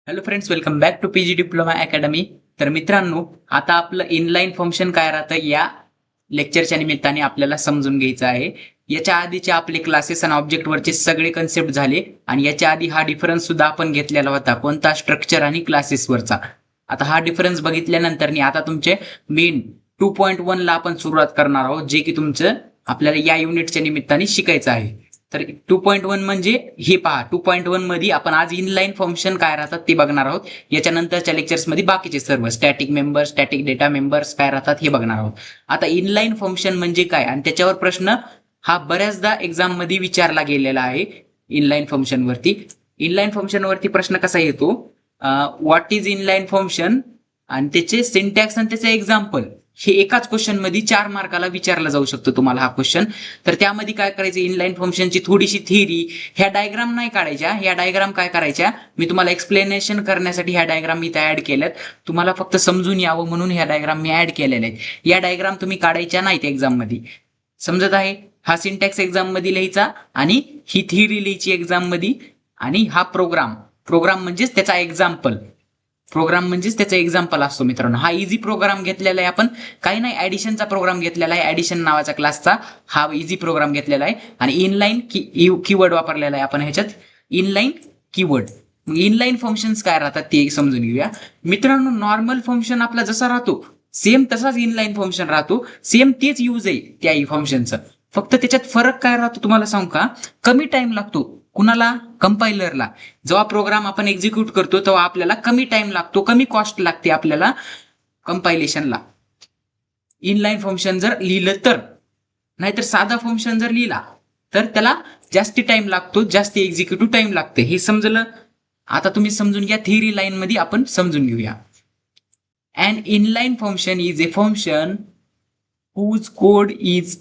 Hello friends, welcome back to PG diploma academy. तर मित्रांनो, आता आपलं इनलाईन फंक्शन काय राहतं या लेक्चरच्या निमित्ताने आपल्याला समजून घ्यायचं आहे. याच्या आधीचे आपले क्लासेस आणि ऑब्जेक्टवरचे सगळे कन्सेप्ट झाले आणि याच्या आधी हा डिफरन्स सुद्धा आपण घेतलेला होता, कोणता? स्ट्रक्चर आणि क्लासेसवरचा. आता हा डिफरन्स बघितल्यानंतर आता तुमचे मेन 2.1 ला आपण सुरुवात करणार आहोत, जे की तुमचं आपल्याला या युनिटच्या निमित्ताने शिकायचं आहे. तर 2.1 म्हणजे हे पहा, 2.1 मध्ये आपण आज इनलाईन फंक्शन काय राहतात ते बघणार आहोत. याच्यानंतरच्या लेक्चर्समध्ये बाकीचे सर्व static member, static data members काय राहतात हे बघणार आहोत. आता इनलाईन फंक्शन म्हणजे काय आणि त्याच्यावर प्रश्न हा बऱ्याचदा एक्झाम मध्ये विचारला गेलेला आहे. इनलाईन फंक्शन वरती प्रश्न कसा येतो, व्हॉट इज इनलाईन फंक्शन आणि त्याचे सिंटॅक्स आणि त्याचे एक्झाम्पल, हे एकाच क्वेश्चन मध्ये 4 मार्काला विचारला जाऊ शकतो तुम्हाला हा क्वेश्चन. तर त्यामध्ये काय करायचं, इनलाईन फंक्शनची थोडीशी थिअरी, ह्या डायग्राम नाही काढायच्या, ह्या डायग्राम काय करायच्या, मी तुम्हाला एक्सप्लेनेशन करण्यासाठी ह्या डायग्राम मी ऍड केल्यात, तुम्हाला फक्त समजून यावं म्हणून ह्या डायग्राम मी ऍड केलेल्या आहेत. या डायग्राम तुम्ही काढायच्या नाहीत एक्झाम मध्ये, समजत आहे? हा सिंटॅक्स एक्झाम मध्ये लिहायचा आणि ही थिअरी लिहायची एक्झाम मध्ये, आणि हा प्रोग्राम म्हणजेच त्याचा एक्झाम्पल असतो. मित्रांनो, हा इझी प्रोग्राम घेतलेला आहे आपण, काही नाही, ऍडिशनचा प्रोग्राम घेतलेला आहे, ऍडिशन नावाचा क्लासचा हा इझी प्रोग्राम घेतलेला आहे आणि इनलाईन कीवर्ड वापरलेला आहे आपण ह्याच्यात, इनलाईन कीवर्ड. इनलाईन फंक्शन्स काय राहतात ते समजून घेऊया. मित्रांनो, नॉर्मल फंक्शन आपला जसा राहतो सेम तसाच इनलाईन फंक्शन राहतो, सेम तेच यूज आहे त्या फंक्शनचं. फक्त त्याच्यात फरक काय राहतो तुम्हाला सांगू का? कमी टाइम लागतो. कुणाला? कंपायलरला. जेव्हा प्रोग्राम आपण एक्झिक्यूट करतो तेव्हा आपल्याला कमी टाइम लागतो, कमी कॉस्ट लागते आपल्याला कंपायलेशनला, इनलाईन फंक्शन जर लिहिलं तर. नाहीतर साधा फंक्शन जर लिहिला तर त्याला जास्ती टाइम लागतो, जास्ती एक्झिक्युटिव्ह टाइम लागते. हे समजलं? आता तुम्ही समजून घ्या, थिअरी लाईन मध्ये आपण समजून घेऊया. An inline function is a function whose code is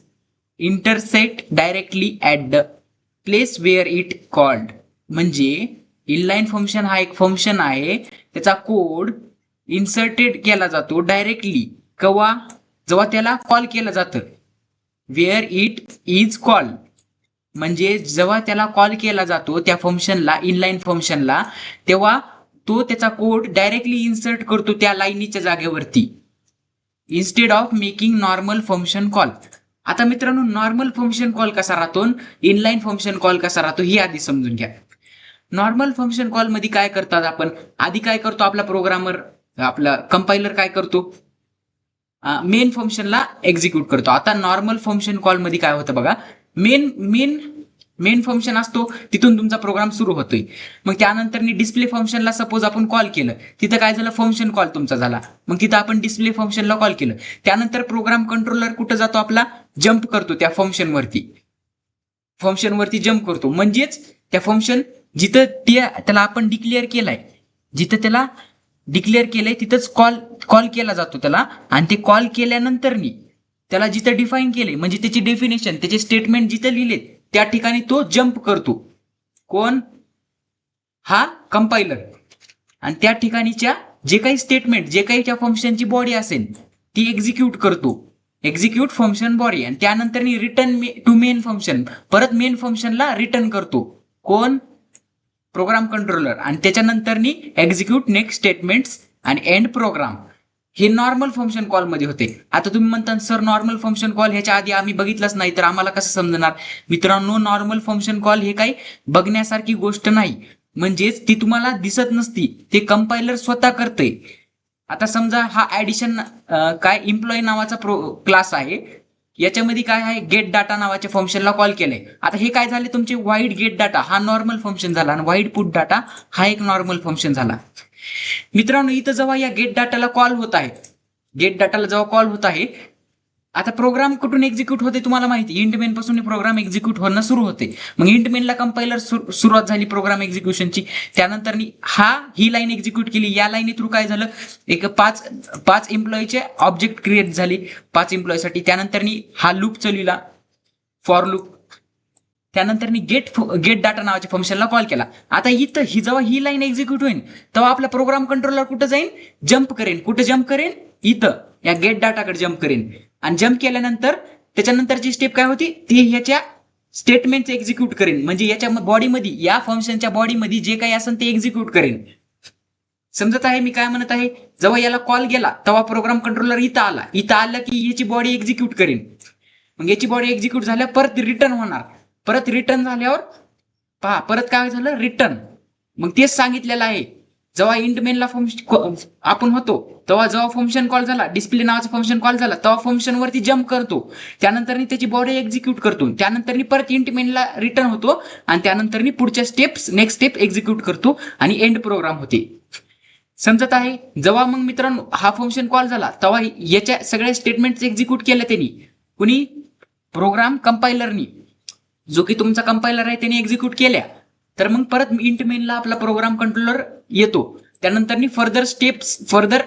intersect directly at the place where it called. म्हणजे इनलाईन फंक्शन हा एक फंक्शन आहे, त्याचा कोड इन्सर्टेड केला जातो डायरेक्टली केव्हा? जेव्हा त्याला कॉल केलं जातं, वेअर इट इज कॉल्ड. म्हणजे जेव्हा त्याला कॉल केला जातो त्या फंक्शनला, इनलाईन फंक्शनला, तेव्हा तो त्याचा कोड डायरेक्टली इन्सर्ट करतो त्या लाईनीच्या जागेवरती, instead of making normal function call. आता मित्रांनो, नॉर्मल फंक्शन कॉल कसा राहतो, इनलाईन फंक्शन कॉल कसा राहतो हे आधी समजून घ्या. नॉर्मल फंक्शन कॉल मध्ये काय करतात आपण, आधी काय करतो आपला प्रोग्रामर, आपला कंपायलर काय करतो, मेन फंक्शनला एक्झिक्यूट करतो. आता नॉर्मल फंक्शन कॉल मध्ये काय होतं बघा, मेन फंक्शन असतो, तिथून तुमचा प्रोग्राम सुरू होतोय. मग त्यानंतर डिस्प्ले फंक्शनला सपोज आपण कॉल केलं, तिथं काय झालं, फंक्शन कॉल तुमचा झाला. मग तिथं आपण डिस्प्ले फंक्शनला कॉल केलं, त्यानंतर प्रोग्राम कंट्रोलर कुठं जातो आपला, जम्प करतो त्या फंक्शनवरती जम्प करतो. म्हणजेच त्या फंक्शन जिथं त्याला आपण डिक्लेअर केलंय तिथंच कॉल केला जातो त्याला, आणि ते कॉल केल्यानंतर त्याला जिथं डिफाईन केले, म्हणजे त्याची डेफिनेशन, त्याचे स्टेटमेंट जिथं लिहिले त्या ठिकाणी तो जम्प करतो. कोण? हा कंपायलर. आणि त्या ठिकाणीच्या जे काही स्टेटमेंट, जे काही त्या फंक्शनची बॉडी असेल ती एक्झिक्यूट करतो, एक्झिक्यूट फंक्शन बॉडी, आणि त्यानंतर रिटर्न टू मेन फंक्शन, परत मेन फंक्शनला रिटर्न करतो. कोण? Program controller. आणि त्याच्यानंतर एक्झिक्यूट नेक्स्ट स्टेटमेंट्स आणि एंड प्रोग्राम. हे नॉर्मल फंक्शन कॉल मध्ये होते. आता तुम्ही म्हणता सर, नॉर्मल फंक्शन कॉल ह्याच्या आधी आम्ही बघितलंच नाही, तर आम्हाला कसं समजणार? मित्रांनो, नॉर्मल फंक्शन कॉल हे काही बघण्यासारखी गोष्ट नाही, म्हणजेच ती तुम्हाला दिसत नसती, ते कंपायलर स्वतः करते. आता समजा हा ऍडिशन काय एम्प्लॉई नावाचा क्लास आहे, याच्यामध्ये काय आहे, गेट डाटा नावाच्या फंक्शनला कॉल केलंय. आता हे काय झाले, तुमचे वाईड गेट डाटा हा नॉर्मल फंक्शन झाला आणि वाईड पुट डाटा हा एक नॉर्मल फंक्शन झाला. मित्रांनो, इथं जेव्हा या गेट डाटाला कॉल होत आहे, आता प्रोग्राम कुठून एक्झिक्यूट होते तुम्हाला माहिती, इंट मेन पासून प्रोग्राम एक्झिक्यूट होणं सुरू होते. मग इंट मेनला कंपायलर सुरुवात झाली प्रोग्राम एक्झिक्युशनची, त्यानंतर ही लाईन एक्झिक्यूट केली. या लाईनी थ्रू काय झालं, एक पाच एम्प्लॉईचे ऑब्जेक्ट क्रिएट झाले 5 एम्प्लॉईसाठी. त्यानंतर हा लूप चालविला, फॉर लूप. त्यानंतर गेट डाटा नावाच्या फंक्शनला कॉल केला. आता इथं जेव्हा ही लाईन एक्झिक्यूट होईल तेव्हा आपला प्रोग्राम कंट्रोलर कुठं जाईल, जम्प करेन. कुठं जम्प करेन? इथं या गेट डाटाकडे जम्प करेन. आणि जम्प केल्यानंतर त्याच्यानंतरची स्टेप काय होती, ती ह्याच्या स्टेटमेंटचे एक्झिक्यूट करेन. म्हणजे याच्या बॉडीमध्ये, या फंक्शनच्या बॉडीमध्ये जे काही असेल ते एक्झिक्यूट करेन. समजत आहे मी काय म्हणत आहे? जेव्हा याला कॉल गेला तेव्हा प्रोग्राम कंट्रोलर इथं आलं की याची बॉडी एक्झिक्यूट करेन. मग याची बॉडी एक्झिक्यूट झाल्यावर परत रिटर्न होणार. परत रिटर्न झाल्यावर पहा परत काय झालं रिटर्न. मग तेच सांगितलेलं आहे. जेव्हा इंट मेनला आपण होतो तेव्हा जेव्हा फंक्शन कॉल झाला, डिस्प्ले नावाचा फंक्शन कॉल झाला तेव्हा फंक्शन वरती जम्प करतो, त्यानंतर त्याची बॉडी एक्झिक्यूट करतो, त्यानंतर परत इंट मेनला रिटर्न होतो आणि त्यानंतर पुढच्या नेक्स्ट स्टेप एक्झिक्यूट करतो आणि एंड प्रोग्राम होते. समजत आहे? जेव्हा मग मित्रांनो हा फंक्शन कॉल झाला तेव्हा याच्या सगळ्या स्टेटमेंट एक्झिक्यूट केल्या त्यांनी. कुणी? प्रोग्राम कंपायलरनी. जो की तुमचा कंपायलर आहे त्याने एक्झिक्यूट केल्या. तर मग परत इंट मेनला आपला प्रोग्राम कंट्रोलर येतो. त्यानंतर फर्दर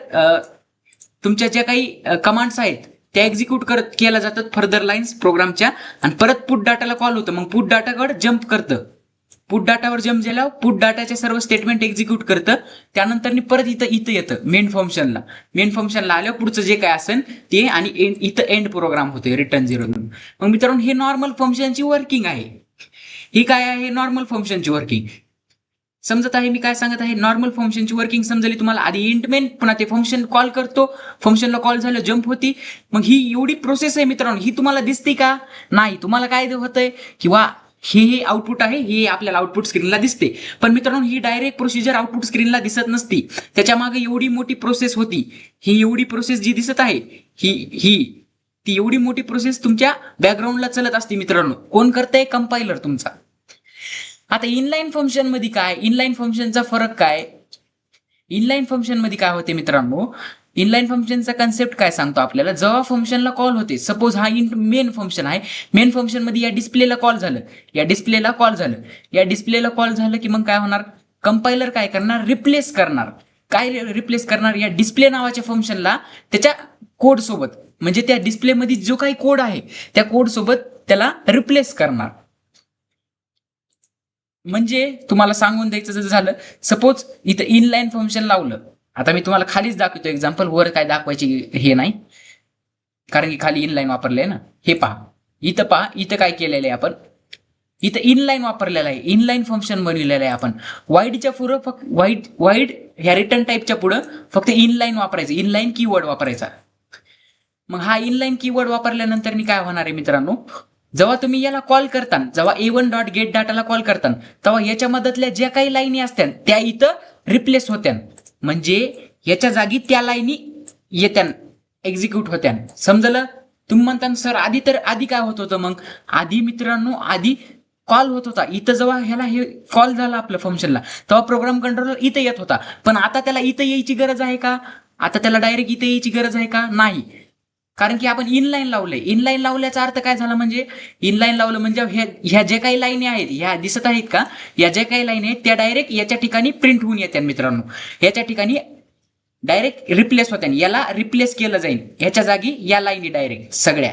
तुमच्या ज्या काही कमांड्स आहेत त्या एक्झिक्यूट केल्या जातात फर्दर लाईन्स प्रोग्रामच्या, आणि परत पुट डाटाला कॉल होतं. मग पुट डाटाकडे जम्प करतं. पुट डाटावर जम्प झाल्यावर पुट डाटाचे सर्व स्टेटमेंट एक्झिक्यूट करतं. त्यानंतर परत इथं येतं मेन फंक्शनला. मेन फंक्शनला आल्यावर पुढचं जे काय असेल ते आणि इथं एंड प्रोग्राम होते रिटर्न 0. मग मित्रांनो हे नॉर्मल फंक्शनची वर्किंग आहे. ही काय आहे? नॉर्मल फंक्शनची वर्किंग. समजत आहे मी काय सांगत आहे? नॉर्मल फंक्शनची वर्किंग समजली तुम्हाला. आधी इंट मेन, पुन्हा ते फंक्शन कॉल करतो, फंक्शनला कॉल झालं जम्प होती. मग ही एवढी प्रोसेस आहे मित्रांनो. ही तुम्हाला दिसते का? नाही. तुम्हाला काय होतंय किंवा हे आउटपुट आहे, हे आपल्याला आउटपुट स्क्रीनला दिसते. पण मित्रांनो ही डायरेक्ट प्रोसिजर आउटपुट स्क्रीनला दिसत नसती. त्याच्या मागे एवढी मोठी प्रोसेस होती. ही एवढी प्रोसेस जी दिसत आहे ती एवढी मोठी प्रोसेस तुमच्या बॅकग्राऊंडला चालत असते मित्रांनो. कोण करतंय? कंपायलर तुमचा. आता इनलाईन फंक्शन मध्ये काय? इनलाईन फंक्शनचा फरक काय? इनलाईन फंक्शन मध्ये काय होते मित्रांनो? इनलाईन फंक्शनचा कन्सेप्ट काय सांगतो आपल्याला? जेव्हा फंक्शनला कॉल होते, सपोज हा मेन फंक्शन आहे, मेन फंक्शन मध्ये या डिस्प्लेला कॉल झालं, या डिस्प्लेला कॉल झालं की मग काय होणार? कंपायलर काय करणार? रिप्लेस करणार. काय रिप्लेस करणार? या डिस्प्ले नावाच्या फंक्शनला त्याच्या कोड सोबत, म्हणजे त्या डिस्प्ले मध्ये जो काही कोड आहे त्या कोड सोबत त्याला रिप्लेस करणार. म्हणजे तुम्हाला सांगून द्यायचं जर झालं, सपोज इथं इनलाईन फंक्शन लावलं. आता मी तुम्हाला खालीच दाखवतो एक्झाम्पल, वर काय दाखवायची हे नाही, कारण की खाली इनलाईन वापरले ना. हे पहा इथं काय केलेलं आहे आपण? इथं इनलाईन वापरलेलं आहे. इनलाईन फंक्शन बनवलेलं आहे आपण. वाईडच्या पुढं फक्त वाईड ह्या रिटर्न टाईपच्या पुढं फक्त इनलाईन वापरायचं, इनलाईन कीवर्ड वापरायचा. मग हा इनलाईन कीवर्ड वापरल्यानंतर काय होणार आहे मित्रांनो? जेव्हा तुम्ही याला कॉल करता, जेव्हा a1.get डाटाला कॉल करता, तेव्हा याच्या मधल्या ज्या काही लाईनी असत्या त्या इथं रिप्लेस होत्या. म्हणजे याच्या जागी त्या लाईनी येत्या, एक्झिक्यूट होत्या. समजलं? तुम्ही म्हणता सर आधी काय होत होतं? मग आधी मित्रांनो आधी कॉल होत होता. इथं जेव्हा ह्याला हे कॉल झाला आपल्या फंक्शनला तेव्हा प्रोग्राम कंट्रोलर इथं येत होता. पण आता त्याला इथं यायची गरज आहे का? आता त्याला डायरेक्ट इथं यायची गरज आहे का? नाही. कारण की आपण इनलाईन लावलंय. इनलाईन लावल्याचा अर्थ काय झाला? म्हणजे इनलाईन लावलं म्हणजे ह्या ज्या काही लाईनी आहेत, ह्या दिसत आहेत का? या ज्या काही लाईनी आहेत त्या डायरेक्ट याच्या ठिकाणी प्रिंट होऊन येत्या मित्रांनो. याच्या ठिकाणी डायरेक्ट रिप्लेस होत्या. याला रिप्लेस केलं जाईल. ह्याच्या जागी या लाईनी डायरेक्ट सगळ्या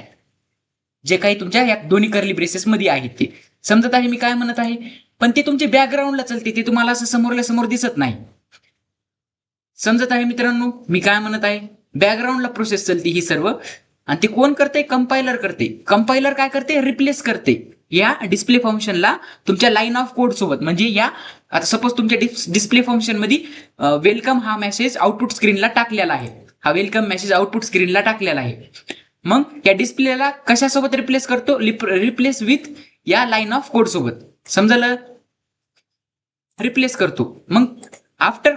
जे काही तुमच्या या दोन्ही कर्ली ब्रेसेस मध्ये आहेत ते. समजत आहे मी काय म्हणत आहे? पण ते तुमच्या बॅकग्राऊंडला चालते, ते तुम्हाला असं समोरल्या समोर दिसत नाही. समजत आहे मित्रांनो मी काय म्हणत आहे? बॅकग्राऊंडला प्रोसेस चालते ही सर्व, आणि ते कोण करते? कंपायलर करते. कंपायलर काय करते? रिप्लेस करते या डिस्प्ले फंक्शनला तुमच्या लाईन ऑफ कोड सोबत. म्हणजे या आता सपोज तुमच्या डिस्प्ले फंक्शन मध्ये वेलकम हा मेसेज आउटपुट स्क्रीनला टाकलेला आहे. हा वेलकम मेसेज आउटपुट स्क्रीनला टाकलेला आहे. मग त्या डिस्प्लेला कशासोबत रिप्लेस करतो? रिप्लेस विथ या लाईन ऑफ कोड सोबत. समजलं? रिप्लेस करतो. मग आफ्टर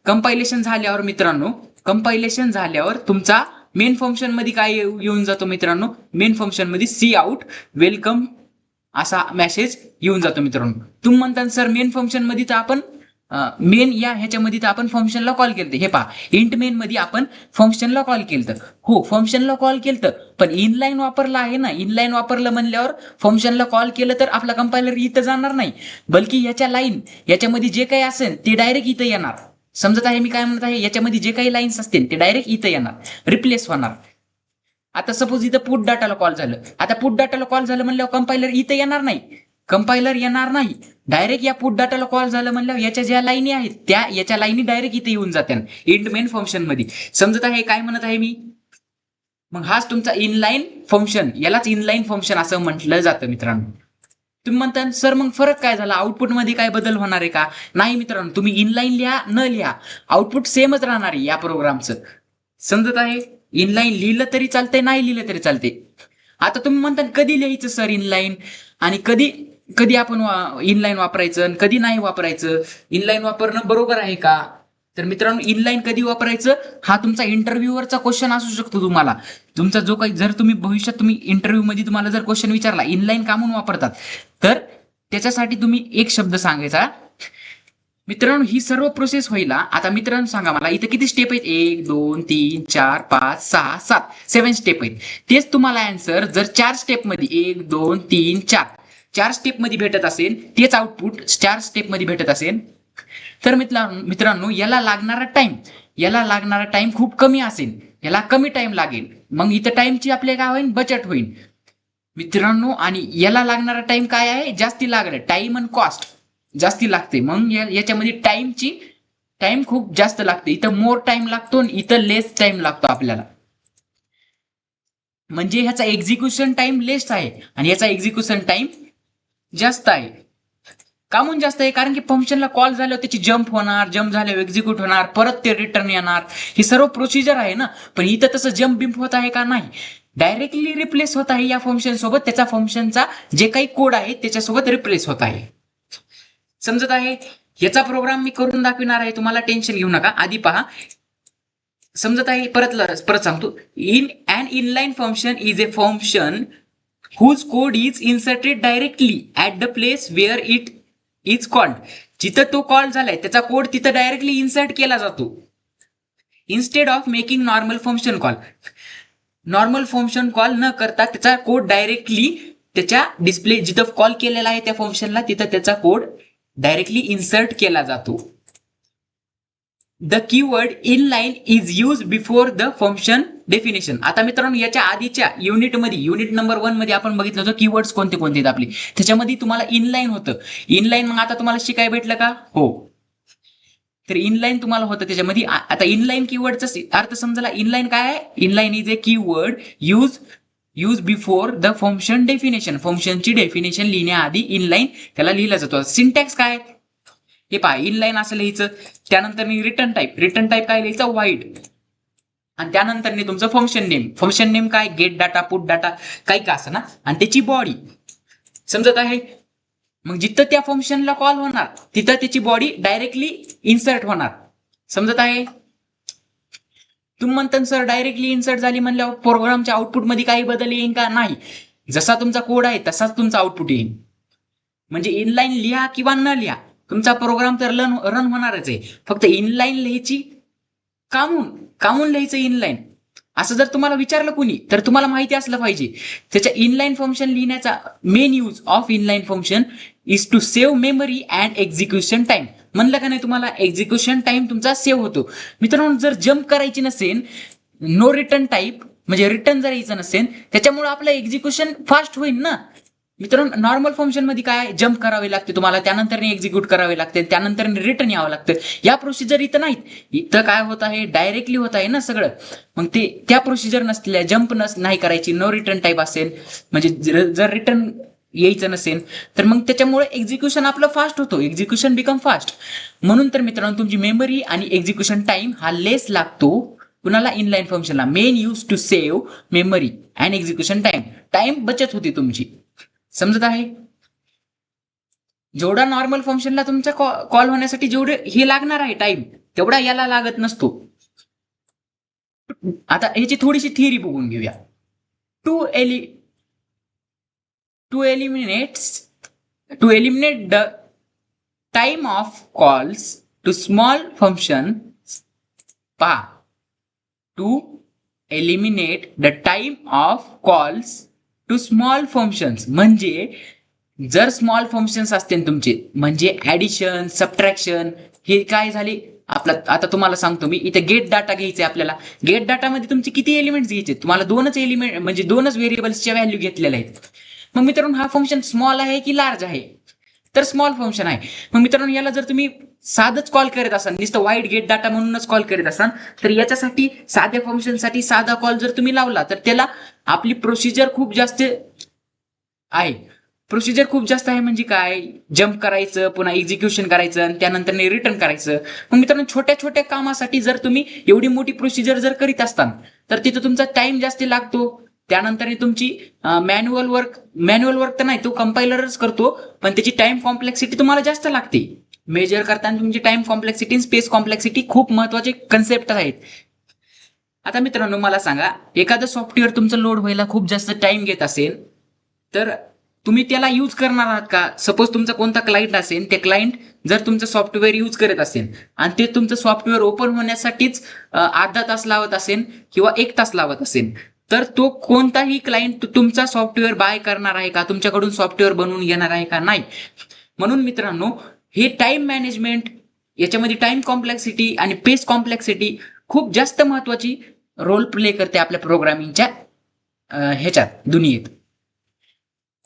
कंपायलेशन झाल्यावर मित्रांनो, कंपायलेशन झाल्यावर तुमचा मेन फंक्शन मध्ये काय येऊन जातो मित्रांनो? मेन फंक्शन मध्ये सी आउट वेलकम असा मेसेज येऊन जातो मित्रांनो. तुम्ही म्हणता सर मेन फंक्शन मध्ये तर आपण मेन या ह्याच्यामध्ये तर आपण फंक्शनला कॉल केलं. हे पहा, इंट मेन मध्ये आपण फंक्शनला कॉल केलं. हो, फंक्शनला कॉल केलं, पण इनलाईन वापरला आहे ना. इनलाईन वापरलं म्हणल्यावर फंक्शनला कॉल केलं तर आपला कंपायलर इथं जाणार नाही, बल्कि याच्यामध्ये जे काही असेल ते डायरेक्ट इथं येणार. समजत आहे मी काय म्हणत आहे? याच्यामध्ये जे काही लाईन्स असतील ते डायरेक्ट इथं येणार, रिप्लेस होणार. आता सपोज इथं पुट डाटाला कॉल झालं. आता पुट डाटाला कॉल झालं म्हणल्यावर कंपायलर इथं येणार नाही. डायरेक्ट या पुट डाटाला कॉल झालं म्हणल्यावर याच्या ज्या लाईनी आहेत त्या याच्या लाईनी डायरेक्ट इथे येऊन जात्या इंट मेन फंक्शन मध्ये. समजत आहे काय म्हणत आहे मी? मग हाच तुमचा इनलाईन फंक्शन, यालाच इनलाईन फंक्शन असं म्हटलं जातं मित्रांनो. तुम्ही म्हणता सर मग फरक काय झाला, आउटपुटमध्ये काय बदल होणार आहे का? नाही मित्रांनो, तुम्ही इनलाईन लिहा न लिहा आउटपुट सेमच राहणार आहे या प्रोग्रामचं. समजत आहे? इनलाईन लिहिलं तरी चालतंय, नाही लिहिलं तरी चालते. आता तुम्ही म्हणता कधी लिहायचं सर इनलाईन, आणि कधी कधी आपण इनलाईन वापरायचं आणि कधी नाही वापरायचं, इनलाईन वापरणं बरोबर आहे का? तर मित्रांनो, इनलाईन कधी वापरायचं हा तुमचा इंटरव्ह्यूवरचा क्वेश्चन असू शकतो. तुम्हाला तुमचा जो काही, जर तुम्ही भविष्यात तुम्ही इंटरव्ह्यू मध्ये तुम्हाला जर क्वेश्चन विचारला इनलाईन का म्हणून वापरतात, तर त्याच्यासाठी तुम्ही एक शब्द सांगायचा. मित्रांनो, ही सर्व प्रोसेस व्हायला, आता मित्रांनो सांगा मला इथं किती स्टेप आहेत? 1 2 3 4 5 6 7 7 स्टेप आहेत. तेच तुम्हाला आन्सर जर 4 स्टेप मध्ये 1 2 3 4 स्टेप मध्ये भेटत असेल, तेच आउटपुट 4 स्टेप मध्ये भेटत असेल, तर मित्रांनो याला लागणारा टाइम खूप कमी असेल, याला कमी टाइम लागेल. मग इथं टाइमची आपल्या काय होईल? बचत होईल मित्रांनो. आणि याला लागणारा टाइम काय आहे? जास्ती लागणार, टाइम आणि कॉस्ट जास्ती लागते. मग याच्यामध्ये टाइम खूप जास्त लागते. इथं मोर टाइम लागतो आणि इथं लेस टाइम लागतो आपल्याला. म्हणजे ह्याचा एक्झिक्युशन टाइम लेस आहे आणि याचा एक्झिक्युशन टाइम जास्त आहे. का म्हणून जास्त आहे? कारण की फंक्शनला कॉल झाल्यावर त्याची जंप होणार, जंप झाल्यावर एक्झिक्यूट होणार, परत ते रिटर्न येणार, ही सर्व प्रोसिजर आहे ना. पण इथं तसं जंप बिंप होत आहे का? नाही, डायरेक्टली रिप्लेस होत आहे या फंक्शन सोबत. त्याचा फंक्शनचा जे काही कोड आहे त्याच्यासोबत रिप्लेस होत आहे. समजत आहे? याचा प्रोग्राम मी करून दाखविणार आहे, तुम्हाला टेन्शन घेऊ नका. आधी पहा, समजत आहे? परत सांगतो. An inline function is a function whose code is inserted directly at the place where it is called. जिथं तो कॉल झालाय त्याचा कोड तिथं डायरेक्टली इन्सर्ट केला जातो. Instead of making normal function call. Normal function call न करता त्याचा कोड डायरेक्टली त्याच्या डिस्प्ले जिथं कॉल केलेला आहे त्या फंक्शनला, तिथं त्याचा कोड डायरेक्टली इन्सर्ट केला जातो. The keyword inline is use before the function definition. आता मित्रांनो, याच्या आधीच्या युनिटमध्ये, युनिट नंबर 1 मध्ये आपण बघितलं होतं कीवर्ड्स कोणते कोणते आहेत आपले. त्याच्यामध्ये तुम्हाला इनलाईन होतं. इनलाईन मग आता तुम्हाला शिकाय भेटलं का? हो. तर इनलाईन तुम्हाला होतं त्याच्यामध्ये. आता इनलाईन कीवर्डचा अर्थ समजला. इनलाईन काय आहे? Inline is a keyword use before the function definition. फंक्शनची डेफिनेशन लिहिण्याआधी इनलाईन त्याला लिहिला जातो. सिंटॅक्स काय? हे पहा, इनलाईन असं लिहायचं. त्यानंतर रिटर्न टाईप काय लिहायचं? वाईड. आणि त्यानंतर तुमचं फंक्शन नेम काय? गेट डाटा, पुट डाटा, काही का असं ना. आणि त्याची बॉडी. समजत आहे? मग जिथं त्या फंक्शनला कॉल होणार तिथं त्याची बॉडी डायरेक्टली इन्सर्ट होणार. समजत आहे? तुम्ही म्हणता सर डायरेक्टली इन्सर्ट झाली म्हणल्यावर प्रोग्रामच्या आउटपुट मध्ये काही बदल येईल का? नाही, जसा तुमचा कोड आहे तसाच तुमचा आउटपुट येईल. म्हणजे इनलाईन लिहा किंवा न लिहा तुमचा प्रोग्राम तर रन होणारच आहे. फक्त इनलाईन लिहायची, कामून लिहायचं इनलाईन असं जर तुम्हाला विचारलं कुणी, तर तुम्हाला माहिती असलं पाहिजे त्याच्या इनलाईन फंक्शन लिहिण्याचा main use of inline function is to save memory and execution time. म्हणलं का नाही तुम्हाला? एक्झिक्युशन टाइम तुमचा सेव्ह होतो. मित्रांनो, जर जम्प करायची नसेल, नो रिटर्न टाईप म्हणजे रिटर्न जर यायचं नसेल, त्याच्यामुळे आपलं एक्झिक्युशन फास्ट होईल ना. मित्रांनो, नॉर्मल फंक्शन मध्ये काय? जम्प करावे लागते तुम्हाला, त्यानंतर एक्झिक्यूट करावे लागते, त्यानंतर रिटर्न यावं लागतं. या प्रोसिजर इथं नाहीत. इथं काय होत आहे? डायरेक्टली होत आहे ना सगळं. मग ते त्या प्रोसिजर नसल्या, जम्प नाही करायची, नो रिटर्न टाईप असेल, म्हणजे जर रिटर्न यायचं नसेल तर मग त्याच्यामुळे एक्झिक्युशन आपलं फास्ट होतो. Execution become fast. म्हणून तर मित्रांनो, तुमची मेमरी आणि एक्झिक्युशन टाइम हा लेस लागतो कुणाला? इनलाईन फंक्शनला. Main use to save memory and execution time बचत होती तुमची. समजत आहे? जेवढा नॉर्मल फंक्शनला तुमचा कॉल होण्यासाठी जेवढे हे लागणार आहे टाइम, तेवढा याला लागत नसतो. आता ह्याची थोडीशी थिअरी बघून घेऊया. To eliminate the time of calls to small function. पहा, to eliminate the time of calls to small functions. म्हणजे जर स्मॉल फंक्शन्स असतील तुमचे, म्हणजे ऍडिशन, सबट्रॅक्शन, हे काय झाले आपला. आता तुम्हाला सांगतो मी, इथे गेट डाटा घ्यायचे आपल्याला. गेट डाटामध्ये तुमचे किती एलिमेंट्स घ्यायचे? तुम्हाला दोनच एलिमेंट म्हणजे दोनच व्हेरिएबल्सच्या व्हॅल्यू घेतलेल्या आहेत. मग मित्रांनो, हा फंक्शन स्मॉल आहे की लार्ज आहे? तर स्मॉल फंक्शन आहे. मग मित्रांनो, याला जर तुम्ही साधच कॉल करत असाल, नुसतं वाईड गेट डाटा म्हणूनच कॉल करत असाल, तर याच्यासाठी साध्या फंक्शनसाठी साधा कॉल जर तुम्ही लावला तर त्याला आपली प्रोसिजर खूप जास्त आहे. प्रोसिजर खूप जास्त आहे. म्हणजे काय, जम्प करायचं, पुन्हा एक्झिक्युशन करायचं आणि त्यानंतर रिटर्न करायचं. मग मित्रांनो, छोट्या छोट्या कामासाठी जर तुम्ही एवढी मोठी प्रोसिजर जर करीत असताल तर तिथं तुमचा टाइम जास्त लागतो. त्यानंतर तुमची मॅन्युअल वर्क तर नाही, तो कंपायलरच करतो, पण त्याची टाइम कॉम्प्लेक्सिटी तुम्हाला जास्त लागते. मेजर करताना तुमची टाइम कॉम्प्लेक्सिटी, स्पेस कॉम्प्लेक्सिटी खूप महत्वाचे कन्सेप्ट आहेत. आता मित्रांनो मला सांगा, एखादं सॉफ्टवेअर तुमचं लोड व्हायला खूप जास्त टाइम घेत असेल तर तुम्ही त्याला यूज करणार आहात का? सपोज तुमचा कोणता क्लायंट असेल, ते क्लायंट जर तुमचं सॉफ्टवेअर यूज करत असेल आणि ते तुमचं सॉफ्टवेअर ओपन होण्यासाठीच अर्धा तास लावत असेल किंवा 1 तास लावत असेल, तर तो कोणताही क्लायंट तुमचा सॉफ्टवेअर बाय करणार आहे का? तुमच्याकडून सॉफ्टवेअर बनवून घेणार आहे का? नाही. म्हणून मित्रांनो, हे टाइम मॅनेजमेंट, याच्यामध्ये टाइम कॉम्प्लेक्सिटी आणि पेस कॉम्प्लेक्सिटी खूप जास्त महत्वाची रोल प्ले करते आपल्या प्रोग्रामिंगच्या ह्याच्यात दुनियेत.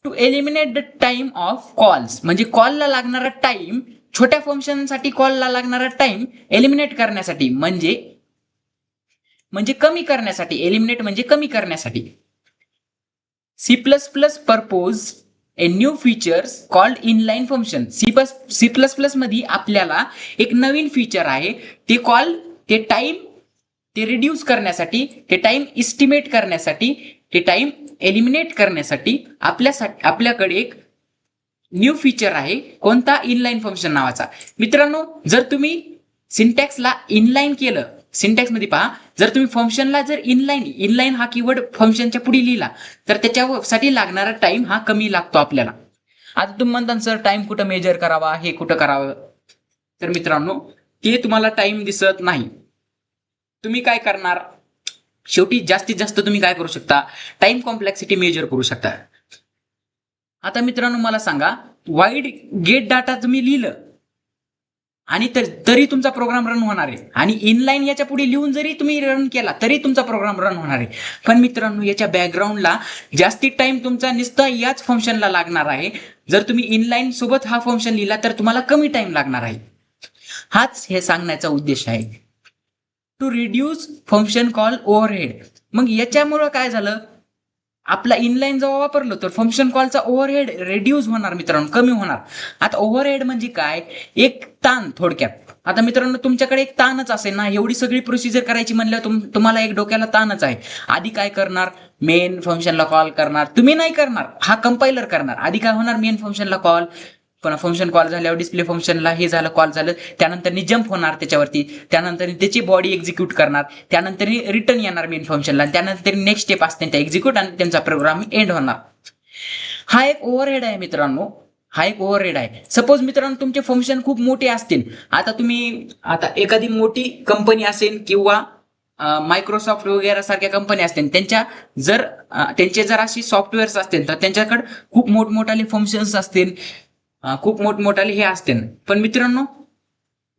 To eliminate the time of calls, म्हणजे कॉलला लागणारा टाइम, छोट्या फंक्शनसाठी कॉलला लागणारा टाइम एलिमिनेट करण्यासाठी, म्हणजे कमी करण्यासाठी. एलिमिनेट म्हणजे कमी करण्यासाठी. C plus plus purpose a new features called inline function. C plus plus मध्ये आपल्याला एक नवीन फीचर आहे, ते टाइम रिड्यूस करण्यासाठी, ते टाइम इस्टिमेट करण्यासाठी, ते टाइम एलिमिनेट करण्यासाठी आपल्याकडे एक न्यू फीचर आहे. कोणता? इनलाईन फंक्शन नावाचा. मित्रांनो, जर तुम्ही सिंटॅक्सला इनलाईन केलं, सिंटॅक्स मध्ये पहा, जर तुम्ही फंक्शनला जर इनलाईन हा कीवर्ड फंक्शनच्या पुढे लिहिला तर त्याच्यासाठी लागणारा टाइम हा कमी लागतो आपल्याला. आता तुम्ही म्हणता सर टाइम कुठं मेजर करावा, हे कुठं करावं? तर मित्रांनो, ते तुम्हाला टाइम दिसत नाही. तुम्ही काय करणार? शेवटी जास्तीत जास्त तुम्ही काय करू शकता? टाइम कॉम्प्लेक्सिटी मेजर करू शकता. आता मित्रांनो मला सांगा, वाईड गेट डाटा तुम्ही लिहिलं आणि तरी तुमचा प्रोग्राम रन होणार आहे, आणि इनलाईन याच्या पुढे लिहून जरी तुम्ही रन केला तरी तुमचा प्रोग्राम रन होणार आहे. पण मित्रांनो, याच्या बॅकग्राऊंडला जास्ती टाइम तुमचा नुसता याच फंक्शनला लागणार आहे. जर तुम्ही इनलाईन सोबत हा फंक्शन लिहिला तर तुम्हाला कमी टाइम लागणार आहे. हाच हे सांगण्याचा उद्देश आहे. To reduce function call overhead. मग याच्यामुळं काय झालं, आपला इनलाईन जेव्हा वापरलं तर फंक्शन कॉलचा ओव्हरहेड रिड्यूस होणार मित्रांनो, कमी होणार. आता ओव्हरहेड म्हणजे काय? एक ताण थोडक्यात. आता मित्रांनो, तुमच्याकडे एक ताणच असेल ना, एवढी सगळी प्रोसिजर करायची म्हणल्यावर तुम्हाला एक डोक्याला ताणच आहे. आधी काय करणार? मेन फंक्शनला कॉल करणार. तुम्ही नाही करणार, हा कंपायलर करणार. आधी काय होणार? मेन फंक्शनला कॉल, पण फंक्शन कॉल झाल्यावर डिस्प्ले फंक्शनला हे झालं, कॉल झालं, त्यानंतर जम्प होणार त्याच्यावरती, त्यानंतर त्याची बॉडी एक्झिक्यूट करणार, त्यानंतर रिटर्न येणार मेन फंक्शनला, त्यानंतर नेक्स्ट स्टेप असते त्या एक्झिक्यूट, आणि त्यांचा प्रोग्राम एंड होणार. हा एक ओव्हरहेड आहे मित्रांनो, हा एक ओव्हरहेड आहे. सपोज मित्रांनो, तुमचे फंक्शन खूप मोठे असतील. आता एखादी मोठी कंपनी असेल किंवा मायक्रोसॉफ्ट वगैरे सारख्या कंपनी असतील, त्यांचे जर अशी सॉफ्टवेअर्स असतील तर त्यांच्याकडे खूप मोठमोठाले फंक्शन्स असतील, खूप मोठमोठाले हे असते. पण मित्रांनो,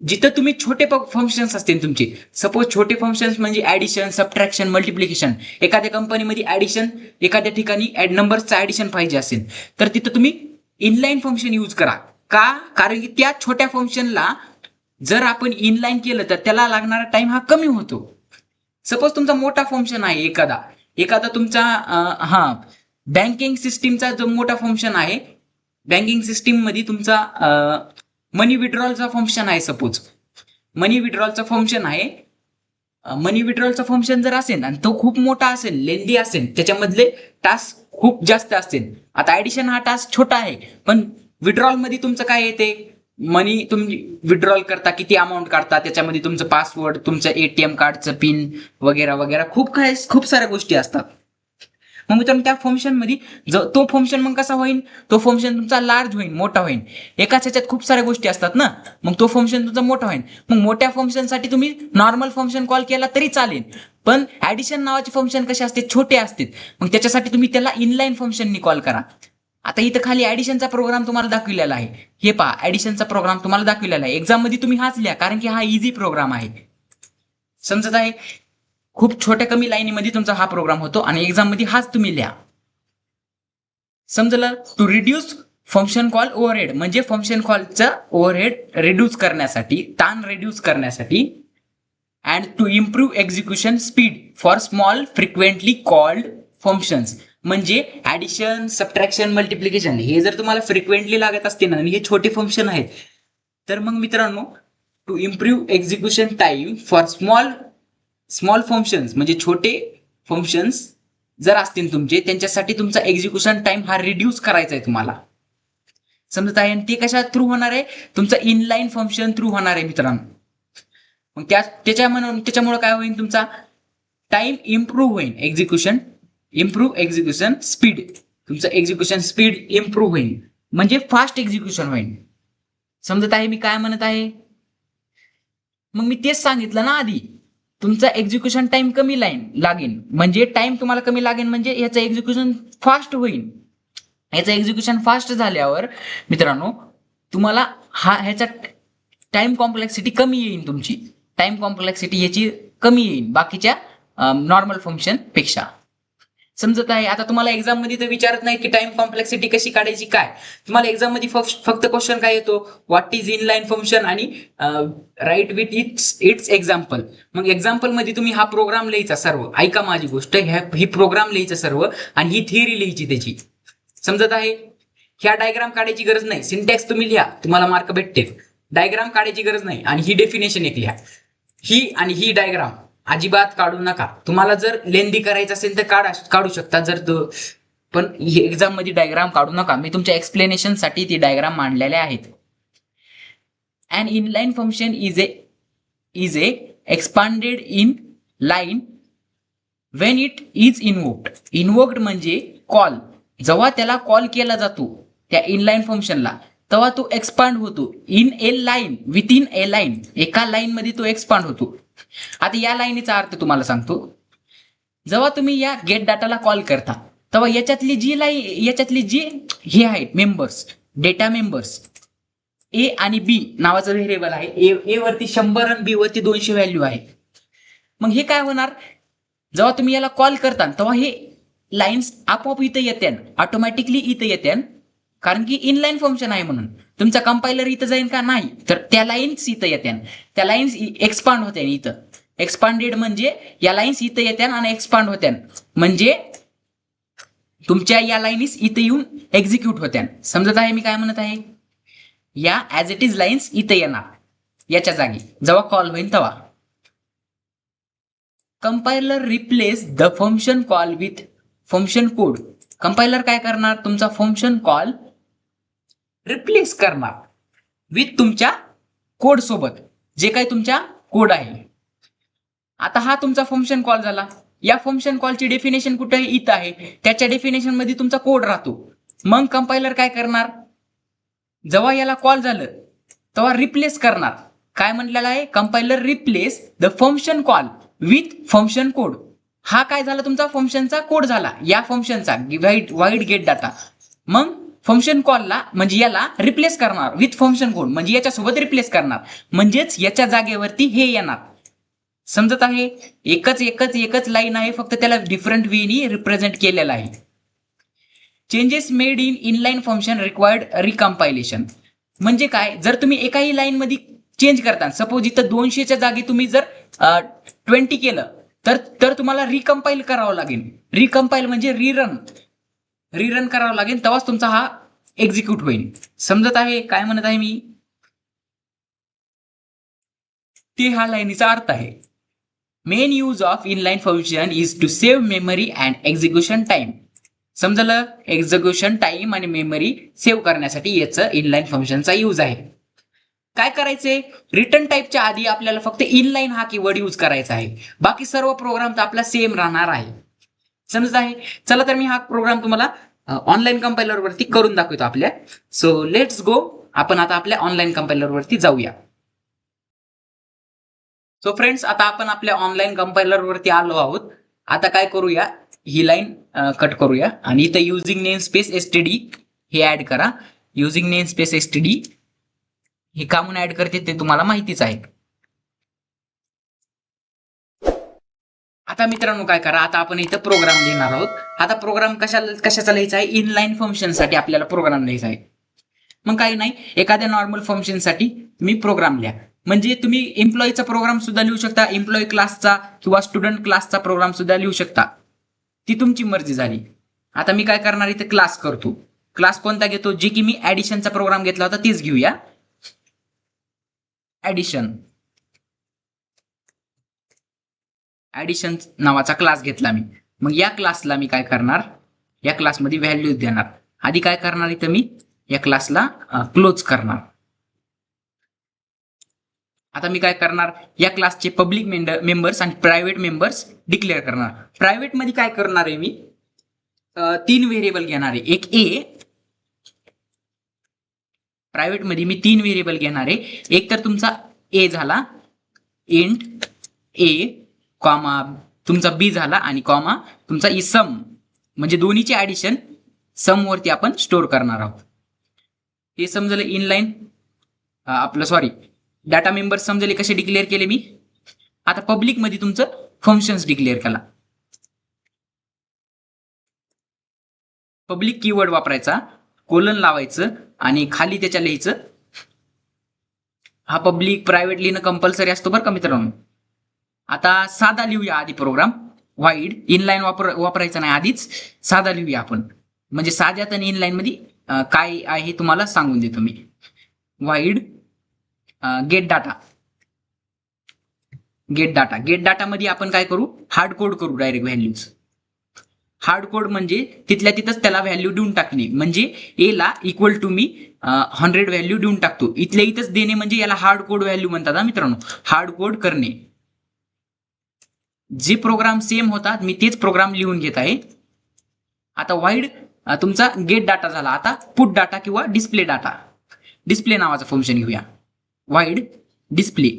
जिथं तुम्ही छोटे फंक्शन्स असतील तुमचे, सपोज छोटे फंक्शन्स म्हणजे ऍडिशन, सबट्रॅक्शन, मल्टिप्लिकेशन. एखाद्या कंपनीमध्ये ऍडिशन, एखाद्या ठिकाणी नंबर्सचं ऍडिशन पाहिजे असेल तर तिथं तुम्ही इनलाईन फंक्शन यूज करा. का? कारण की त्या छोट्या फंक्शनला जर आपण इनलाईन केलं तर त्याला लागणारा टाइम हा कमी होतो. सपोज तुमचा मोठा फंक्शन आहे, एखादा तुमचा बँकिंग सिस्टीमचा जो मोठा फंक्शन आहे, बँकिंग सिस्टीम मध्ये तुमचा मनी विड्रॉलचा फंक्शन आहे. सपोज मनी विड्रॉलचा फंक्शन जर असेल आणि तो खूप मोठा असेल, लेंदी असेल, त्याच्यामधले टास्क खूप जास्त असेल. आता ऍडिशन हा टास्क छोटा आहे, पण विड्रॉल मध्ये तुमचं काय येते? मनी तुम्ही विड्रॉल करता, किती अमाऊंट काढता, त्याच्यामध्ये तुमचं पासवर्ड, तुमचं एटीएम कार्डचं पिन वगैरे वगैरे खूप साऱ्या गोष्टी असतात. मग मित्रांनो, त्या फंक्शन मध्ये तो फंक्शन मग कसा होईल? तो फंक्शन तुमचा लार्ज होईल, मोठा होईल. एकाच ह्याच्यात खूप साऱ्या गोष्टी असतात ना, मग तो फंक्शन तुमचा मोठा होईल. मग मोठ्या फंक्शनसाठी तुम्ही नॉर्मल फंक्शन कॉल केला तरी चालेल, पण ऍडिशन नावाचे फंक्शन कसे असते? छोटे असते. मग त्याच्यासाठी तुम्ही त्याला इनलाईन फंक्शननी कॉल करा. आता इथं खाली ऍडिशनचा प्रोग्राम तुम्हाला दाखविलेला आहे. हे पहा, ऍडिशनचा प्रोग्राम तुम्हाला दाखविलेला आहे. एक्झाम मध्ये तुम्ही हाच लिहा, कारण की हा इझी प्रोग्राम आहे. समजत आहे? खूप छोट्या कमी लाईनीमध्ये तुमचा हा प्रोग्राम होतो आणि एक्झाम मध्ये हाच तुम्ही लिहा. समजलं? To reduce function call overhead म्हणजे फंक्शन कॉलचा ओव्हरहेड रिड्यूस करण्यासाठी, ताण रिड्यूस करण्यासाठी, and to improve execution speed for small frequently called functions. म्हणजे ऍडिशन, सबट्रॅक्शन, मल्टिप्लिकेशन हे जर तुम्हाला फ्रिक्वेंटली लागत असतील ना आणि हे छोटे फंक्शन आहेत, तर मग मित्रांनो to improve execution time for small functions, म्हणजे छोटे फंक्शन्स जर असतील तुमचे, त्यांच्यासाठी तुमचा एक्झिक्युशन टाइम हा रिड्यूस करायचा आहे तुम्हाला. समजत आहे? आणि ते कशा थ्रू होणार आहे? तुमचा इनलाईन फंक्शन थ्रू होणार आहे मित्रांनो. मग त्याच्यामुळे काय होईल? तुमचा टाइम इम्प्रूव्ह होईल, एक्झिक्युशन स्पीड, तुमचं एक्झिक्युशन स्पीड इम्प्रूव्ह होईल, म्हणजे फास्ट एक्झिक्युशन होईल. समजत आहे मी काय म्हणत आहे? मग मी तेच सांगितलं ना आधी, तुमचा एक्झिक्युशन टाइम कमी लागेल, म्हणजे टाइम तुम्हाला कमी लागेल म्हणजे याचं एक्झिक्युशन फास्ट होईल. याचं एक्झिक्युशन फास्ट झाल्यावर मित्रांनो तुम्हाला ह्याचा टाइम कॉम्प्लेक्सिटी कमी येईल, तुमची टाइम कॉम्प्लेक्सिटी याची कमी येईल बाकीच्या नॉर्मल फंक्शन पेक्षा. समजत आहे? आता तुम्हाला एक्झाम मध्ये तर विचारत नाही की टाइम कॉम्प्लेक्सिटी कशी काढायची काय, तुम्हाला एक्झाम मध्ये फक्त क्वेश्चन काय येतो, व्हॉट इज इनलाईन फंक्शन आणि राईट विथ इट्स एक्झाम्पल. मग एक्झाम्पल मध्ये तुम्ही हा प्रोग्राम लिहायचा सर्व, ऐका माझी गोष्ट, ही प्रोग्राम लिहायचा सर्व आणि ही थिअरी लिहायची त्याची. समजत आहे? ह्या डायग्राम काढायची गरज नाही, सिंटॅक्स तुम्ही लिहा, तुम्हाला मार्क भेटते. डायग्राम काढायची गरज नाही आणि ही डेफिनेशन एक लिहा. ही आणि ही डायग्राम अजिबात काढू नका. तुम्हाला जर लेंदी करायचं असेल तर काढू शकता, पण एक्झाम मध्ये डायग्राम काढू नका. मी तुमच्या एक्सप्लेनेशन साठी ती डायग्राम मांडलेल्या आहेत. An inline function is a expanded in line when it is invoked म्हणजे कॉल, जेव्हा त्याला कॉल केला जातो त्या इनलाईन फंक्शनला, तेव्हा तो एक्सपांड होतो in A line, with in A line, एका लाईन मध्ये तो एक्सपांड होतो. आता या लाईनीचा अर्थ तुम्हाला सांगतो. जेव्हा तुम्ही या गेट डाटाला कॉल करता तेव्हा याच्यातली जी हे आहेत मेंबर्स, डेटा मेंबर्स, ए आणि बी नावाचं व्हेरिएबल आहे. ए वरती 100 आणि बी वरती 200 व्हॅल्यू आहे. मग हे काय होणार? जेव्हा तुम्ही याला कॉल करता तेव्हा हे लाईन्स आपोआप इथं येत्या, ऑटोमॅटिकली इथं येत्या, कारण की इनलाईन फंक्शन आहे म्हणून. तुमचा कंपायलर इथं जाईल का? नाही, तर त्या लाईन्स इथं येत्या, त्या लाईन्स एक्सपांड होत्या इथं. एक्सपांडेड म्हणजे या लाईन्स इथं येत्या आणि एक्सपांड होत्या, म्हणजे तुमच्या या लाईन्स इथं येऊन एक्झिक्यूट होत्या. समजत आहे मी काय म्हणत आहे? या ऍज इट इज लाईन्स इथं येणार याच्या जागी जेव्हा कॉल होईल तेव्हा. Compiler replace the function call with function code. Compiler काय करणार? तुमचा फंक्शन कॉल रिप्लेस करणार विथ तुमच्या कोड सोबत, जे काही तुमच्या कोड आहे. आता हा तुमचा फंक्शन कॉल झाला. या फंक्शन कॉलची डेफिनेशन कुठे आहे? इथं आहे. त्याच्या डेफिनेशन मध्ये तुमचा कोड राहतो. मग कंपायलर काय करणार? जेव्हा याला कॉल झालं तेव्हा रिप्लेस करणार. काय म्हटलेलं आहे? Compiler replace the function call with function code. हा काय झाला? तुमचा फंक्शनचा कोड झाला, या फंक्शनचा वाईड गेट डाटा. मग फंक्शन कॉलला म्हणजे याला रिप्लेस करणार विथ फंक्शन कोड, म्हणजे याच्यासोबत रिप्लेस करणार, म्हणजेच याच्या जागेवरती हे येणार. समजत आहे? एकच लाईन आहे, फक्त त्याला डिफरंट वेनी रिप्रेझेंट केलेला आहे. Changes made in inline function required recompilation. म्हणजे काय? जर तुम्ही एकाही लाईन मध्ये चेंज करता, सपोज इथं 200च्या जागी तुम्ही जर 20 केलं तर तुम्हाला रिकम्पाईल करावं लागेल. रिकम्पाईल म्हणजे रिरन करावं लागेल, तेव्हाच तुमचा हा एक्झिक्यूट होईल. समजत आहे काय म्हणत आहे मी? ते हा लाईनीचा अर्थ आहे. Main use of inline function is to save memory and execution time. समजलं? एक्झिक्युशन टाइम आणि मेमरी सेव्ह करण्यासाठी याचं इनलाईन फंक्शनचा यूज आहे. काय करायचंय? रिटर्न टाईपच्या आधी आपल्याला फक्त इनलाईन हा कीवर्ड यूज करायचा आहे. बाकी सर्व प्रोग्राम तर आपला सेम राहणार आहे. समजत आहे? चला तर मी हा प्रोग्राम तुम्हाला ऑनलाईन कंपायलर वरती करून दाखवतो आपल्या. So let's go. आपण आता आपल्या ऑनलाईन कंपायलर वरती जाऊया. सो फ्रेंड्स, आता आपण आपल्या ऑनलाईन कंपायलर वरती आलो आहोत. आता काय करूया? ही लाईन कट करूया आणि इथं युझिंग नेम स्पेस एसटीडी हे ऍड करा. युझिंग नेम स्पेस एसटीडी हे का म्हणून ऍड करते ते तुम्हाला माहितीच आहे. आता मित्रांनो काय करा? आता आपण इथं प्रोग्राम लिहिणार आहोत. आता प्रोग्राम कशाचा लिहायचा आहे? इनलाईन फंक्शन साठी आपल्याला प्रोग्राम लिहायचा आहे. मग काही नाही, एखाद्या नॉर्मल फंक्शन साठी तुम्ही प्रोग्राम लिहा. म्हणजे तुम्ही एम्प्लॉईचा प्रोग्राम सुद्धा लिहू शकता, एम्प्लॉई क्लासचा किंवा स्टुडंट क्लासचा प्रोग्राम सुद्धा लिहू शकता. ती तुमची मर्जी झाली. आता मी काय करणार इथे क्लास करतो. क्लास कोणता घेतो? जे की मी ऍडिशनचा प्रोग्राम घेतला होता तेच घेऊया. ऍडिशन नावाचा क्लास घेतला मी. मग या क्लासला मी काय करणार, या क्लासमध्ये व्हॅल्यूज देणार. आधी काय करणार इथं मी या क्लासला क्लोज करणार. आता मी काय करणार, या क्लासचे पब्लिक मेंबर्स आणि प्रायव्हेट मेंबर्स डिक्लेअर करणार. प्रायव्हेट मध्ये काय करणार आहे मी, 3 व्हेरिएबल घेणार आहे. एक ए, प्रायव्हेट मध्ये मी 3 व्हेरिएबल घेणार आहे. एक तर तुमचा ए झाला, इंट ए कॉमा तुमचा बी झाला, आणि कॉमा तुमचा ई सम, म्हणजे दोन्हीचे ऍडिशन सम वरती आपण स्टोअर करणार आहोत. हे समजलं इनलाईन. आपलं सॉरी, डाटा मेंबर्स समजले कसे डिक्लेअर केले मी. आता पब्लिक मध्ये तुमचं फंक्शन्स डिक्लेअर केला. पब्लिक कीवर्ड वापरायचा, कोलन लावायचं आणि खाली त्याच्या लिहायचं. हा पब्लिक प्रायव्हेट लिहिणं कंपल्सरी असतो बरं का मित्रांनो. आता साधा लिहूया आधी प्रोग्राम. वाईड इनलाईन वापरायचा नाही, आधीच साधा लिहूया आपण. म्हणजे साध्यात आणि इनलाईन मध्ये काय आहे तुम्हाला सांगून देतो मी. Void get data. Get data मध्ये आपण काय करू, हार्ड कोड करू डायरेक्ट व्हॅल्यूज. हार्ड कोड म्हणजे तिथल्या तिथंच त्याला व्हॅल्यू देऊन टाकली. म्हणजे ए ला इक्वल टू मी 100 व्हॅल्यू देऊन टाकतो. इथल्या इथंच देणे म्हणजे याला हार्ड कोड व्हॅल्यू म्हणतात हा मित्रांनो. हार्ड कोड करणे. जे प्रोग्राम सेम होतात मी तेच प्रोग्राम लिहून घेत आहे. आता वाईड तुमचा गेट डाटा झाला. आता पुट डाटा किंवा डिस्प्ले डाटा. डिस्प्ले नावाचं फंक्शन घेऊया. Wide display.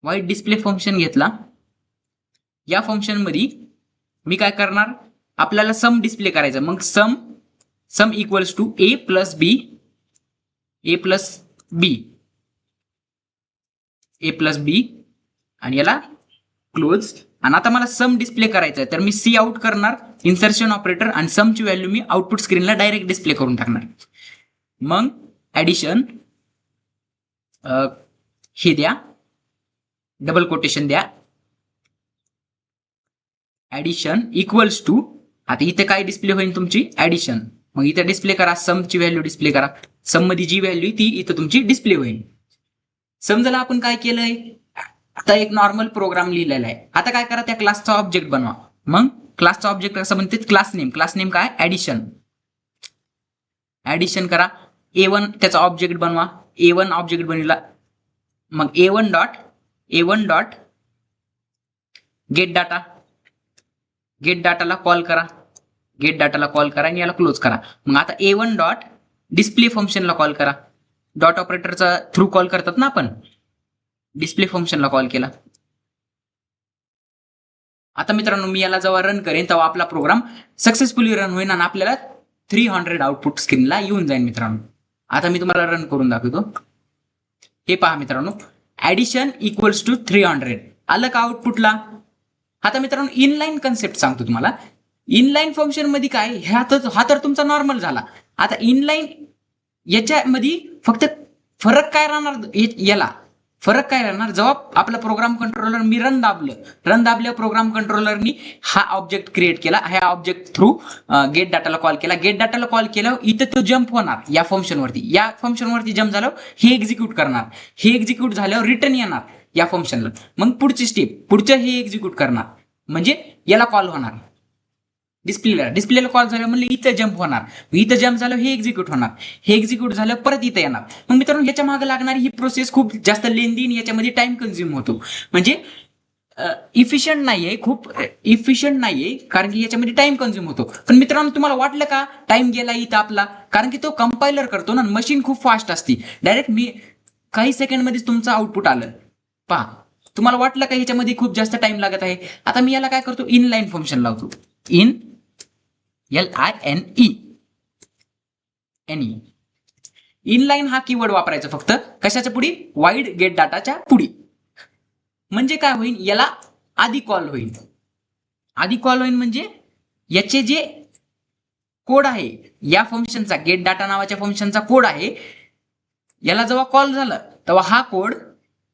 Wide display function घेतला. या फंक्शन मध्ये मी काय करणार, आपल्याला सम डिस्प्ले करायचं. मग sum equals to a plus b, a plus b आणि याला क्लोज. आणि आता मला सम डिस्प्ले करायचं आहे तर मी सी आउट करणार, इन्सर्शन ऑपरेटर, आणि समची व्हॅल्यू मी आउटपुट स्क्रीनला डायरेक्ट डिस्प्ले करून टाकणार. मग ऍडिशन हे द्या, डबल कोटेशन द्या, ऍडिशन इक्वल्स टू. आता इथे काय डिस्प्ले होईल तुमची ऍडिशन. मग इथे डिस्प्ले करा, समची व्हॅल्यू डिस्प्ले करा. सम मध्ये जी व्हॅल्यू ती इथं तुमची डिस्प्ले होईल. समजा आपण काय केलंय, आता एक नॉर्मल प्रोग्राम लिहिलेला आहे. आता काय करा, त्या क्लासचा ऑब्जेक्ट बनवा. मग क्लासचा ऑब्जेक्ट कसं बनते, क्लास नेम काय ऍडिशन. ऍडिशन करा. A1 त्याचा ऑब्जेक्ट बनवा. A1 ऑब्जेक्ट बनवला. मग A1 डॉट गेट डाटाला कॉल करा. आणि याला क्लोज करा. मग आता A1 डॉट डिस्प्ले फंक्शनला कॉल करा. डॉट ऑपरेटरचा थ्रू कॉल करतात ना आपण. डिस्प्ले फंक्शनला कॉल केला. आता मित्रांनो मी याला जेव्हा रन करेन तेव्हा आपला प्रोग्राम सक्सेसफुली रन होईल आणि आपल्याला 300 आउटपुट स्क्रीनला येऊन जाईल मित्रांनो. आता मी तुम्हाला रन करून दाखवतो. हे पहा मित्रांनो, ऍडिशन इक्वल्स टू 300 आलं का आउटपुटला. आता मित्रांनो इनलाईन कन्सेप्ट सांगतो तुम्हाला. इनलाईन फंक्शन मध्ये काय, हा तर तुमचा नॉर्मल झाला. आता इनलाईन याच्यामध्ये फक्त फरक काय राहणार, फरक काय राहणार, जेव्हा आपला प्रोग्राम कंट्रोलर मी रन दाबलं प्रोग्राम कंट्रोलरनी हा ऑब्जेक्ट क्रिएट केला. ह्या ऑब्जेक्ट थ्रू गेट डाटाला कॉल केला. गेट डाटाला कॉल केल्यावर इथं तो जम्प होणार या फंक्शनवरती जम्प झाल्यावर हे एक्झिक्यूट करणार. हे एक्झिक्यूट झाल्यावर रिटर्न येणार या फंक्शनला. मग पुढची स्टेप, पुढचं हे एक्झिक्यूट करणार म्हणजे याला कॉल होणार. डिस्प्लेला कॉल झालं म्हणजे इथं जम्प होणार. इथं जम्प झालं हे एक्झिक्यूट होणार. हे एक्झिक्यूट झालं परत इथं येणार. मग मित्रांनो याच्या मागे लागणारी ही प्रोसेस खूप जास्त लेंदी आणि याच्यामध्ये टाइम कन्झ्युम होतो. म्हणजे इफिशियंट नाहीये, खूप इफिशियंट नाहीये, कारण की याच्यामध्ये टाइम कन्झ्युम होतो. पण मित्रांनो तुम्हाला वाटलं का टाइम गेला इथं आपला, कारण की तो कंपायलर करतो ना, मशीन खूप फास्ट असते. डायरेक्ट मी काही सेकंडमध्येच तुमचं आउटपुट आलं. पहा, तुम्हाला वाटलं का ह्याच्यामध्ये खूप जास्त टाइम लागत आहे. आता मी याला काय करतो, इनलाईन फंक्शन लावतो. इनलाईन हा कीवर्ड वापरायचा फक्त कशाच्या पुढे, वाईड गेट डाटाच्या पुढे. म्हणजे काय होईल, याला आधी कॉल होईल. म्हणजे याचे जे कोड आहे या फंक्शनचा, गेट डाटा नावाच्या फंक्शनचा कोड आहे, याला जेव्हा कॉल झालं तेव्हा हा कोड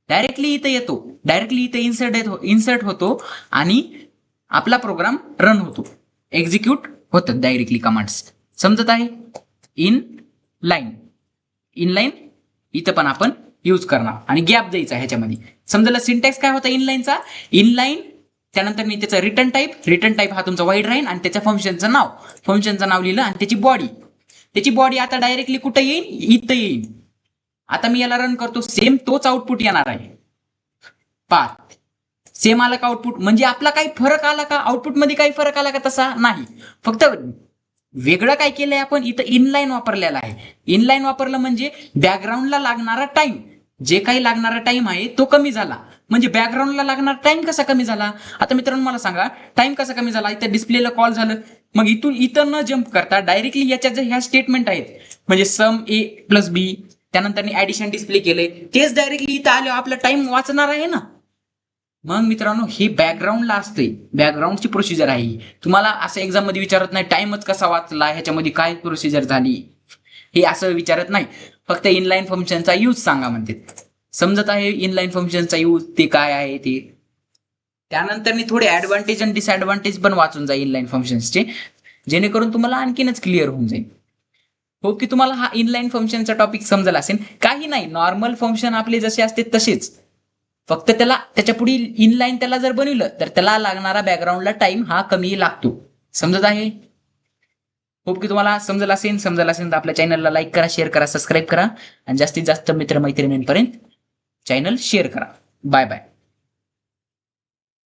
डायरेक्टली इथं येतो, डायरेक्टली इथं इन्सर्ट होतो आणि आपला प्रोग्राम रन होतो, एक्झिक्यूट होतात डायरेक्टली कमांड्स. समजत आहे? इन लाईन इथं पण आपण यूज करणार आणि गॅप द्यायचा ह्याच्यामध्ये. समजलं सिंटॅक्स काय होता इनलाईनचा? इनलाईन त्यानंतर मी त्याचा रिटर्न टाईप हा तुमचा वाईड राहील आणि त्याच्या फंक्शनचं नाव लिहिलं आणि त्याची बॉडी आता डायरेक्टली कुठं येईल? इथं येईल. आता मी याला रन करतो, सेम तोच आउटपुट येणार आहे. पाथ सेम आला का आउटपुट? म्हणजे आपला काही फरक आला का आउटपुट मध्ये? काही फरक आला का? तसा नाही. फक्त वेगळं काय केलंय आपण इथं इनलाईन वापरलेला आहे. इनलाईन वापरलं म्हणजे बॅकग्राऊंडला लागणारा टाइम, जे काही लागणारा टाइम आहे तो कमी झाला. म्हणजे बॅकग्राऊंडला लागणारा टाइम कसा कमी झाला? आता मित्रांनो मला सांगा, टाइम कसा कमी झाला? इथं डिस्प्लेला कॉल झालं, मग इथं न जम्प करता डायरेक्टली याच्यात जे ह्या स्टेटमेंट आहेत, म्हणजे सम ए प्लस बी, त्यानंतर ऍडिशन डिस्प्ले केलंय, तेच डायरेक्टली इथं आलं, आपला टाइम वाचणार आहे ना. मग मित्रांनो हे बॅकग्राऊंडला असते, बॅकग्राऊंडची प्रोसिजर आहे. तुम्हाला असं एक्झाम मध्ये विचारत नाही टाइमच कसा वाचला, ह्याच्यामध्ये काय प्रोसिजर झाली, हे असं विचारत नाही. फक्त इनलाईन फंक्शनचा यूज सांगा म्हणते. समजत आहे इनलाईन फंक्शनचा यूज ते काय आहे ते? त्यानंतर मी थोडे ऍडव्हान्टेज आणि डिसएडव्हान्टेज पण वाचून जाईल इनलाईन फंक्शन्सचे, जेणेकरून तुम्हाला आणखीनच क्लिअर होऊन जाईल. हो की तुम्हाला हा इनलाईन फंक्शनचा टॉपिक समजला असेल. काही नाही, नॉर्मल फंक्शन आपले जसे असते तसेच, फक्त त्याच्या पुढील इनलाईन त्याला जर बनवलं तर त्याला लागणारा बॅकग्राऊंडला टाइम हा कमी लागतो. समजत आहे? होप की तुम्हाला समजलं असेल तर आपल्या चॅनलला लाईक करा, शेअर करा, सबस्क्राईब करा आणि जास्तीत जास्त मित्रमैत्रिणींपर्यंत चॅनल शेअर करा. Bye bye.